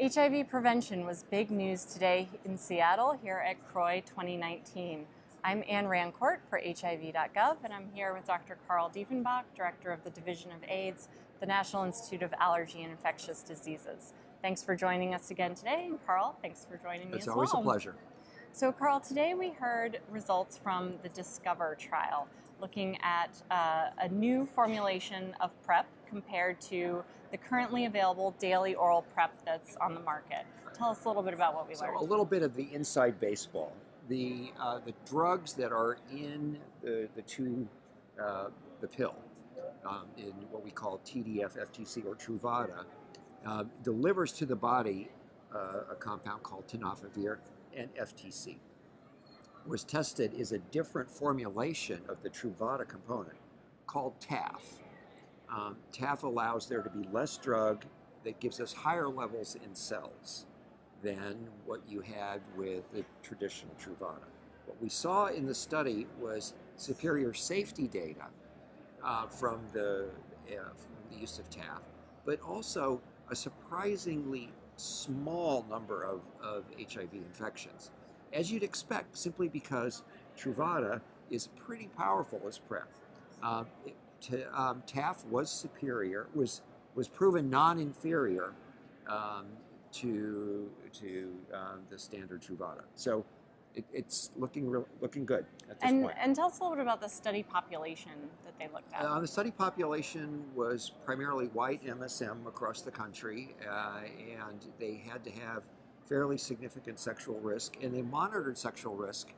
HIV prevention was big news today in Seattle here at CROI 2019. I'm Ann Rancourt for HIV.gov, and I'm here with Dr. Carl Dieffenbach, Director of the Division of AIDS, the National Institute of Allergy and Infectious Diseases. Thanks for joining us again today, and Carl, thanks for joining me as well. It's always a pleasure. So Carl, today we heard results from the Discover trial, looking at a new formulation of PrEP compared to the currently available daily oral PrEP that's on the market. Tell us a little bit about what we learned. So a little bit of the inside baseball. The drugs that are in the pill, in what we call TDF, FTC, or Truvada, delivers to the body a compound called tenofovir and FTC. Was tested is a different formulation of the Truvada component called TAF. TAF allows there to be less drug that gives us higher levels in cells than what you had with the traditional Truvada. What we saw in the study was superior safety data from the use of TAF, but also a surprisingly small number of HIV infections, as you'd expect, simply because Truvada is pretty powerful as PrEP. TAF was superior, was proven non-inferior to the standard Truvada. So it's looking good at this point. And tell us a little bit about the study population that they looked at. The study population was primarily white MSM across the country, and they had to have fairly significant sexual risk, and they monitored sexual risk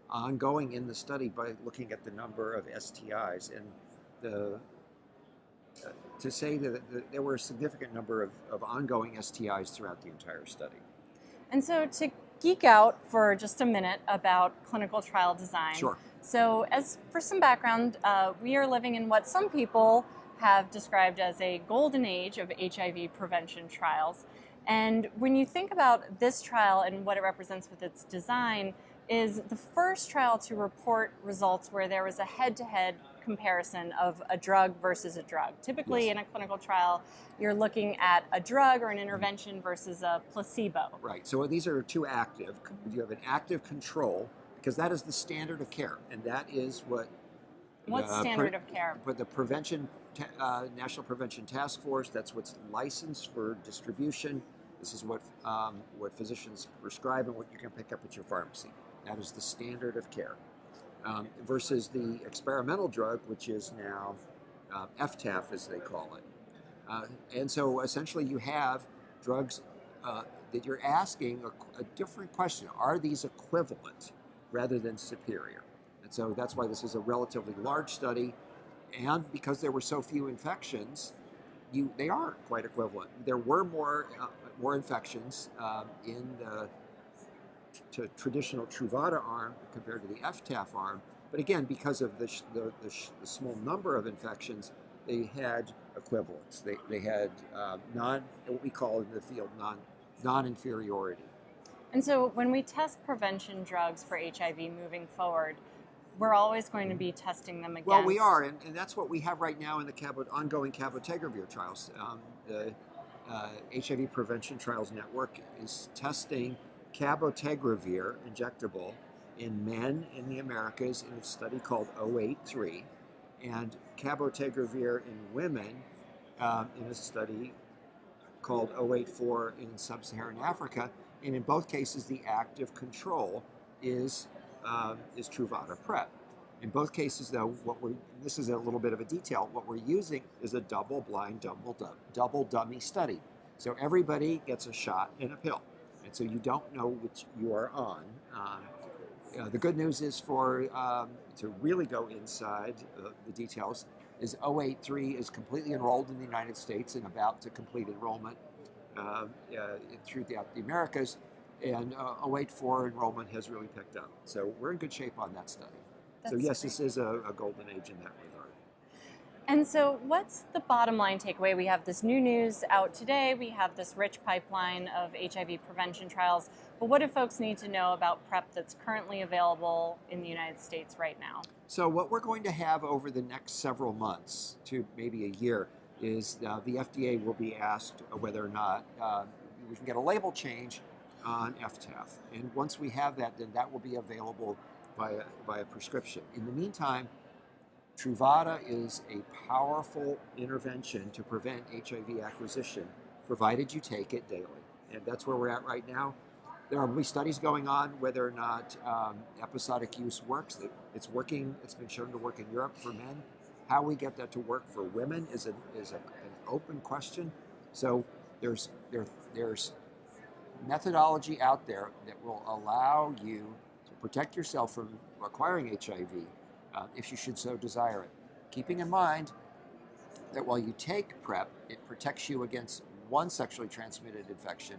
ongoing in the study by looking at the number of STIs. And to say that there were a significant number of ongoing STIs throughout the entire study. And so to geek out for just a minute about clinical trial design. Sure. So as for some background, we are living in what some people have described as a golden age of HIV prevention trials. And when you think about this trial and what it represents with its design, is the first trial to report results where there was a head-to-head comparison of a drug versus a drug. Typically, yes, in a clinical trial, you're looking at a drug or an intervention versus a placebo. Right. So these are two active. You have an active control, because that is the standard of care, and that is what. What's standard of care? But the National Prevention Task Force, that's what's licensed for distribution. This is what physicians prescribe and what you can pick up at your pharmacy. That is the standard of care. Versus the experimental drug, which is now FTAF, as they call it. And so essentially you have drugs that you're asking a different question. Are these equivalent rather than superior? And so that's why this is a relatively large study. And because there were so few infections, they are quite equivalent. There were more infections in the traditional Truvada arm compared to the FTAF arm, but again, because of the small number of infections, they had equivalence. They had what we call in the field non-inferiority. And so when we test prevention drugs for HIV moving forward, we're always going to be testing them against. Well, we are, and that's what we have right now in the ongoing cabotegravir trials. The HIV Prevention Trials Network is testing cabotegravir injectable in men in the Americas in a study called 083, and cabotegravir in women in a study called 084 in sub-Saharan Africa. And in both cases, the active control is Truvada PrEP. In both cases, though, this is a little bit of a detail. What we're using is a double-blind, double dummy study. So everybody gets a shot in a pill. And so you don't know which you are on. The good news is to really go inside the details is 083 is completely enrolled in the United States and about to complete enrollment throughout the Americas. And 084 enrollment has really picked up. So we're in good shape on that study. So yes, this is a golden age in that regard. And so what's the bottom line takeaway? We have this new news out today. We have this rich pipeline of HIV prevention trials. But what do folks need to know about PrEP that's currently available in the United States right now? So what we're going to have over the next several months to maybe a year is the FDA will be asked whether or not we can get a label change on FTAF. And once we have that, then that will be available via prescription. In the meantime, Truvada is a powerful intervention to prevent HIV acquisition, provided you take it daily. And that's where we're at right now. There will be studies going on whether or not episodic use works. It's working. It's been shown to work in Europe for men. How we get that to work for women is an open question. So there's methodology out there that will allow you to protect yourself from acquiring HIV if you should so desire it. Keeping in mind that while you take PrEP, it protects you against one sexually transmitted infection,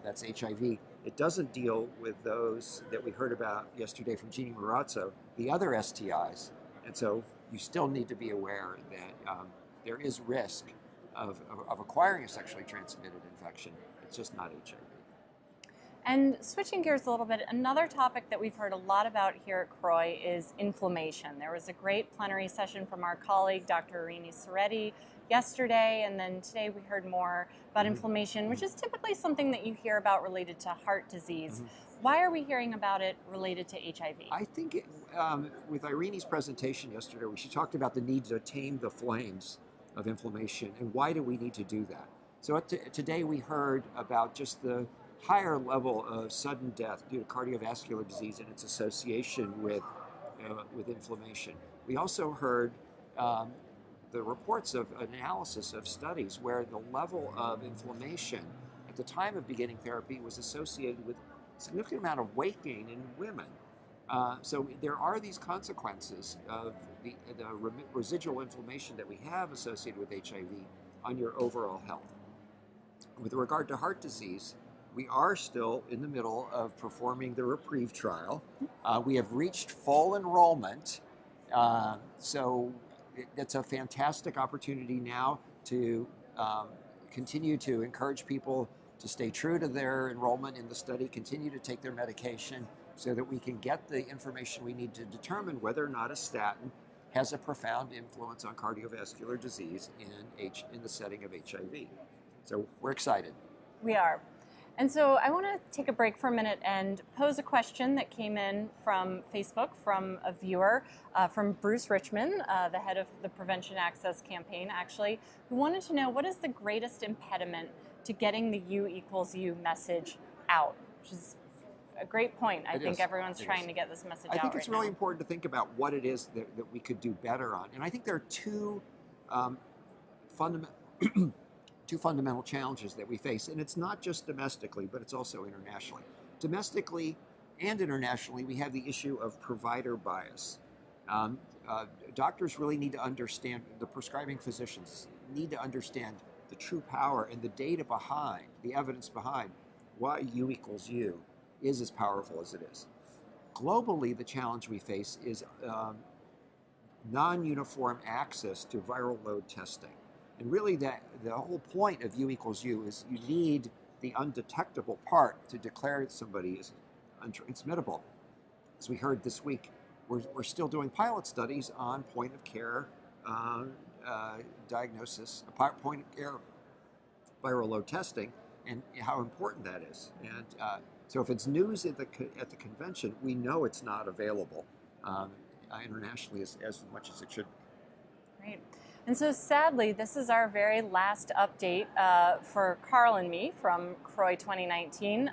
that's HIV. It doesn't deal with those that we heard about yesterday from Jeannie Marazzo, the other STIs. And so you still need to be aware that there is risk of acquiring a sexually transmitted infection. It's just not HIV. And switching gears a little bit, another topic that we've heard a lot about here at CROI is inflammation. There was a great plenary session from our colleague, Dr. Irini Soretti, yesterday, and then today we heard more about inflammation, which is typically something that you hear about related to heart disease. Why are we hearing about it related to HIV? I think with Irini's presentation yesterday, she talked about the need to tame the flames of inflammation, and why do we need to do that? So today we heard about just the higher level of sudden death due to cardiovascular disease and its association with inflammation. We also heard the reports of analysis of studies where the level of inflammation at the time of beginning therapy was associated with a significant amount of weight gain in women. So there are these consequences of the residual inflammation that we have associated with HIV on your overall health. With regard to heart disease, we are still in the middle of performing the REPRIEVE trial. We have reached full enrollment, so it's a fantastic opportunity now to continue to encourage people to stay true to their enrollment in the study, continue to take their medication so that we can get the information we need to determine whether or not a statin has a profound influence on cardiovascular disease in the setting of HIV. So we're excited. We are. And so I want to take a break for a minute and pose a question that came in from Facebook from a viewer, from Bruce Richmond, the head of the Prevention Access Campaign, actually, who wanted to know what is the greatest impediment to getting the U=U message out, which is a great point. I think everyone's trying to get this message out. I think it's really important to think about what it is that we could do better on. And I think there are two fundamental challenges that we face, and it's not just domestically, but it's also internationally. Domestically and internationally, we have the issue of provider bias. Doctors really need to understand, the prescribing physicians need to understand the true power and the data behind, the evidence behind why U=U is as powerful as it is. Globally, the challenge we face is non-uniform access to viral load testing. And really the whole point of U=U is you need the undetectable part to declare that somebody is untransmittable. As we heard this week, we're still doing pilot studies on point of care diagnosis, point of care viral load testing, and how important that is. And so if it's news at the convention, we know it's not available internationally as much as it should be. Great. And so sadly, this is our very last update for Carl and me from CROI 2019.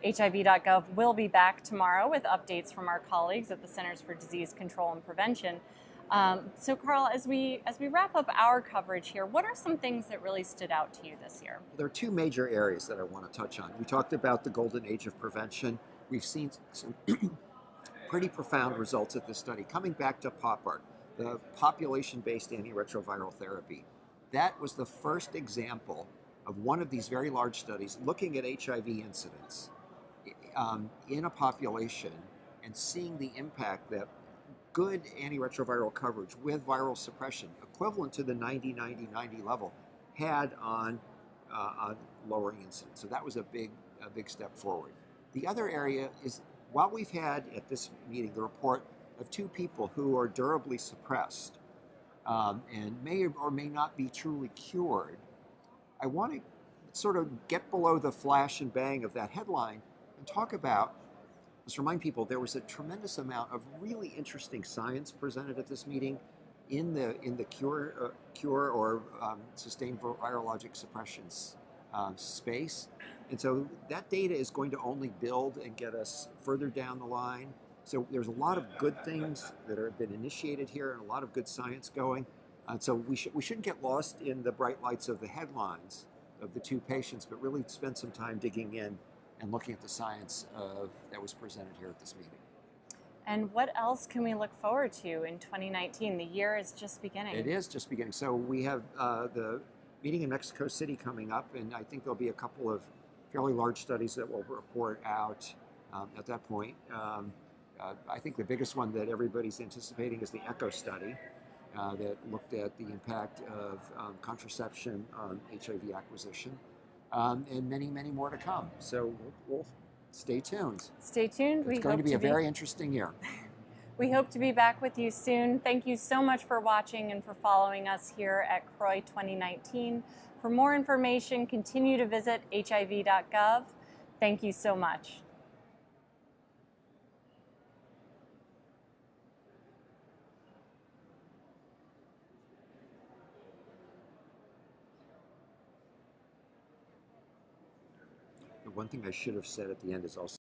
HIV.gov will be back tomorrow with updates from our colleagues at the Centers for Disease Control and Prevention. So Carl, as we wrap up our coverage here, what are some things that really stood out to you this year? There are two major areas that I want to touch on. We talked about the golden age of prevention. We've seen some pretty profound results at this study. Coming back to POPART, the population-based antiretroviral therapy, that was the first example of one of these very large studies looking at HIV incidence in a population and seeing the impact that good antiretroviral coverage with viral suppression, equivalent to the 90-90-90 level, had on lowering incidence. So that was a big step forward. The other area is, while we've had at this meeting the report of two people who are durably suppressed and may or may not be truly cured, I want to sort of get below the flash and bang of that headline and talk about, let's remind people there was a tremendous amount of really interesting science presented at this meeting in the cure or sustained virologic suppression space. And so that data is going to only build and get us further down the line. So there's a lot of good things that have been initiated here and a lot of good science going. So we shouldn't get lost in the bright lights of the headlines of the two patients, but really spend some time digging in and looking at the science that was presented here at this meeting. And what else can we look forward to in 2019? The year is just beginning. It is just beginning. So we have the meeting in Mexico City coming up, and I think there'll be a couple of fairly large studies that will report out at that point. I think the biggest one that everybody's anticipating is the ECHO study that looked at the impact of contraception on HIV acquisition, and many, many more to come. So we'll stay tuned. Stay tuned. It's going to be a very interesting year. We hope to be back with you soon. Thank you so much for watching and for following us here at CROI 2019. For more information, continue to visit hiv.gov. Thank you so much. The one thing I should have said at the end is also